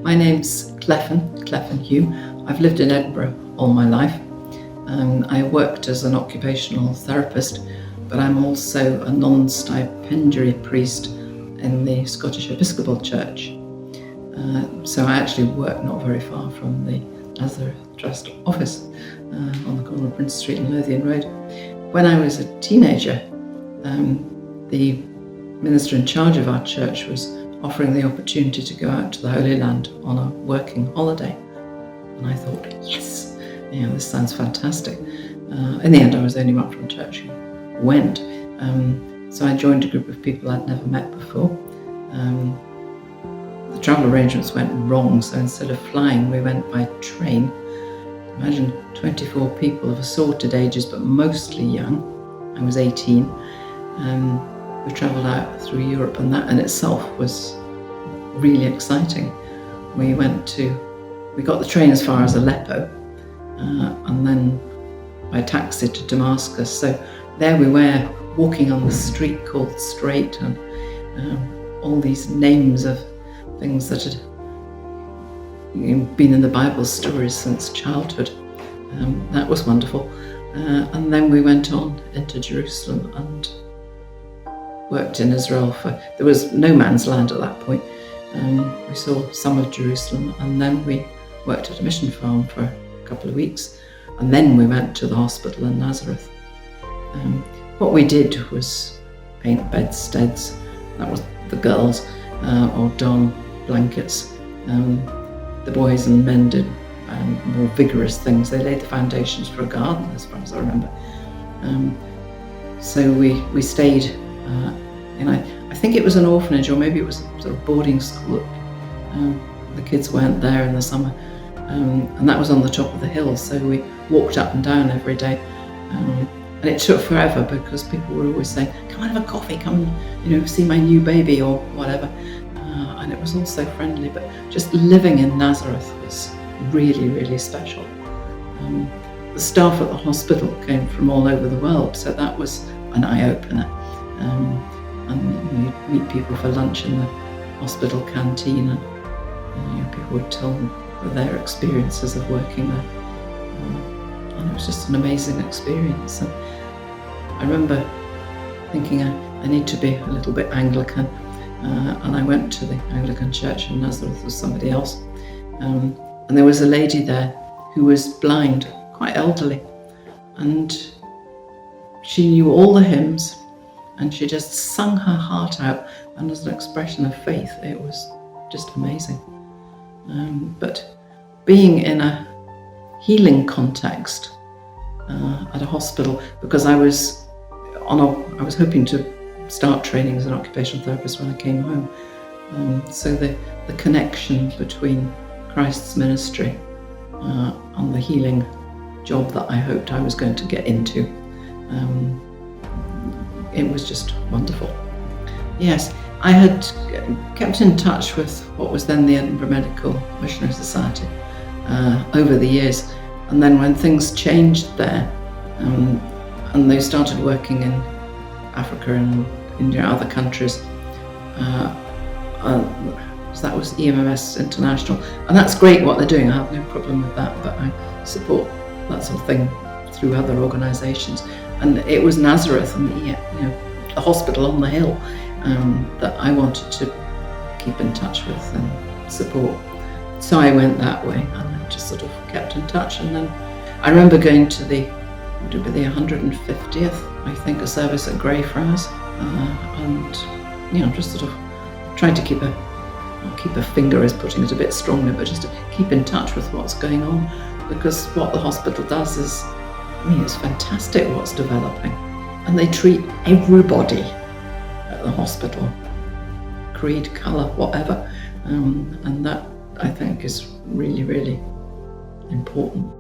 My name's Clephane Hume. I've lived in Edinburgh all my life. I worked as an occupational therapist, but I'm also a non-stipendiary priest in the Scottish Episcopal Church. So I actually work not very far from the Nazareth Trust office on the corner of Prince Street and Lothian Road. When I was a teenager, the minister in charge of our church was offering the opportunity to go out to the Holy Land on a working holiday. And I thought, yes, this sounds fantastic. In the end, I was the only one from church who went. So I joined a group of people I'd never met before. The travel arrangements went wrong, so instead of flying, we went by train. Imagine 24 people of assorted ages, but mostly young. I was 18. We travelled out through Europe, and that in itself was really exciting. We got the train as far as Aleppo, and then by taxi to Damascus. So there we were, walking on the street called Straight, and all these names of things that had been in the Bible stories since childhood. That was wonderful. And then we went on into Jerusalem and worked in Israel. There was no man's land at that point. We saw some of Jerusalem, and then we worked at a mission farm for a couple of weeks, and then we went to the hospital in Nazareth. What we did was paint bedsteads, that was the girls, or darn blankets. The boys and men did more vigorous things. They laid the foundations for a garden, as far as I remember. So we stayed I think it was an orphanage, or maybe it was a sort of boarding school. The kids weren't there in the summer, and that was on the top of the hill, so we walked up and down every day. And it took forever because people were always saying, come and have a coffee, come and see my new baby or whatever. And it was all so friendly, but just living in Nazareth was really, really special. The staff at the hospital came from all over the world, so that was an eye-opener. And you'd meet people for lunch in the hospital canteen, and people would tell them their experiences of working there. And it was just an amazing experience. And I remember thinking I need to be a little bit Anglican, and I went to the Anglican church in Nazareth with somebody else, and there was a lady there who was blind, quite elderly, and she knew all the hymns, and she just sung her heart out, and as an expression of faith, it was just amazing. But being in a healing context at a hospital, because I was hoping to start training as an occupational therapist when I came home. So the connection between Christ's ministry and the healing job that I hoped I was going to get into, it was just wonderful. Yes, I had kept in touch with what was then the Edinburgh Medical Missionary Society over the years, and then when things changed there, and they started working in Africa and India, other countries, so that was EMMS International, and that's great what they're doing, I have no problem with that, but I support that sort of thing through other organisations. And it was Nazareth and the hospital on the hill that I wanted to keep in touch with and support. So I went that way, and I just sort of kept in touch. And then I remember going to the 150th, I think, a service at Greyfriars, and just sort of trying to keep a finger is putting it a bit strongly, but just to keep in touch with what's going on, because what the hospital does is, it's fantastic what's developing, and they treat everybody at the hospital, creed, colour, whatever, and that I think is really, really important.